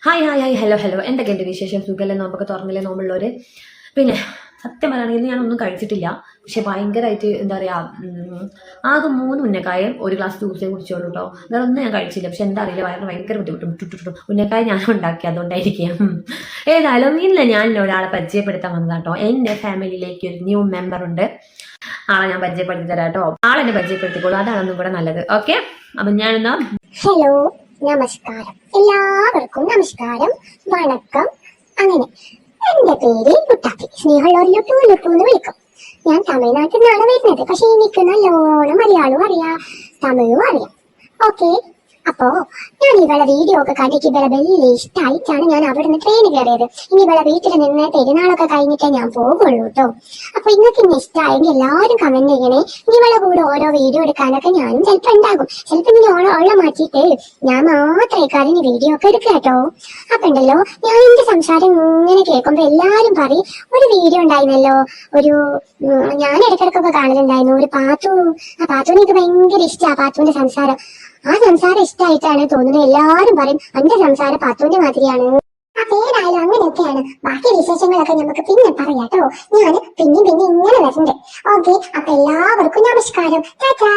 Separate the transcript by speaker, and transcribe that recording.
Speaker 1: Hi hi hi hello hello എന്തൊക്കെയുണ്ട് വിശേഷം? സുഖമല്ലേ? നോമ്പൊക്കെ തുറന്നില്ലേ? നോമ്പുള്ളവർ പിന്നെ സത്യം പറയുകയാണെങ്കിൽ ഞാനൊന്നും കഴിച്ചിട്ടില്ല. പക്ഷെ ഭയങ്കരമായിട്ട് എന്താ പറയുക, ആകെ 3 ഉന്നക്കായും ഒരു ഗ്ലാസ് ജ്യൂസേ കുടിച്ചോളൂ കേട്ടോ. വേറെ ഒന്നും ഞാൻ കഴിച്ചില്ല. പക്ഷെ എന്താ അറിയില്ല, വയറിന് ഭയങ്കര ബുദ്ധിമുട്ടും. ഉന്നക്കായ ഞാൻ ഉണ്ടാക്കി, അതുകൊണ്ടായിരിക്കാം. ഏതായാലും ഇന്ന് ഞാൻ ഒരാളെ പരിചയപ്പെടുത്താൻ വന്നതാട്ടോ. എൻ്റെ ഫാമിലിയിലേക്ക് ഒരു ന്യൂ മെമ്പർ ഉണ്ട്. ആളെ ഞാൻ പരിചയപ്പെടുത്തി തരാം കേട്ടോ. ആളെന്നെ പരിചയപ്പെടുത്തിക്കോളൂ, അതാണൊന്നും കൂടെ നല്ലത്. ഓക്കെ, അപ്പം ഞാനെന്നാ
Speaker 2: ഹലോ, നമസ്കാരം. എല്ലാവർക്കും നമസ്കാരം, വണക്കം. അങ്ങനെ എന്റെ പേര് ലുട്ടാപ്പി. സ്നേഹമുള്ളവർ ലുട്ടു ലുട്ടു എന്ന് വിളിക്കും. ഞാൻ തമിഴ്നാട്ടിൽ നിന്നാണ് വരുന്നത്. പക്ഷെ എനിക്ക് നല്ലോണം മലയാളവും അറിയാം, തമിഴും അറിയാം. ഓക്കെ, അപ്പോ ഞാൻ ഇവളെ വീഡിയോ ഒക്കെ കണ്ടിട്ട് ഇവളെ വലിയ ഇഷ്ടമായിട്ടാണ് ഞാൻ അവിടെ നിന്ന് ട്രെയിൻ കയറിയത്. ഇനി ഇവളെ വീട്ടിൽ നിന്ന് പെരുന്നാളൊക്കെ കഴിഞ്ഞിട്ടേ ഞാൻ പോകുള്ളൂ കേട്ടോ. അപ്പൊ ഇന്നൊക്കെ ഇന്നെ ഇഷ്ടമായെങ്കിൽ എല്ലാവരും കമന്റ് ചെയ്യണേ. ഇനി ഇവളെ കൂടെ ഓരോ വീഡിയോ എടുക്കാനൊക്കെ ഞാനും ചിലപ്പോൾ ഉണ്ടാകും. ചിലപ്പോൾ ഇനി ഓളം മാറ്റിയിട്ട് ഞാൻ മാത്രമേ കഴിഞ്ഞ വീഡിയോ ഒക്കെ എടുക്കുക കേട്ടോ. അപ്പൊ ഉണ്ടല്ലോ, ഞാൻ എന്റെ സംസാരം ഇങ്ങനെ കേൾക്കുമ്പോ എല്ലാരും പറയും, ഒരു വീഡിയോ ഉണ്ടായിരുന്നല്ലോ, ഒരു ഞാൻ ഇടയ്ക്കിടക്കൊക്കെ കാണലുണ്ടായിരുന്നു, ഒരു പാത്തു. ആ പാത്തുവിനെ എനിക്ക് ഭയങ്കര ഇഷ്ടമാണ്, പാത്തുവിന്റെ സംസാരം. ആ സംസാരം ഇഷ്ടമായിട്ടാണ് തോന്നുന്നത്. എല്ലാരും പറയും എന്റെ സംസാരം പാത്തുവിന്റെ മാതിരിയാണ്. അപ്പൊ ഏതായാലും അങ്ങനെയൊക്കെയാണ്. ബാക്കി വിശേഷങ്ങളൊക്കെ നമുക്ക് പിന്നെ പറയാട്ടോ. ഞാൻ പിന്നെ ഇങ്ങനെ വരുന്നുണ്ട്. ഓക്കെ, അപ്പൊ എല്ലാവർക്കും നമസ്കാരം. ടാറ്റാ.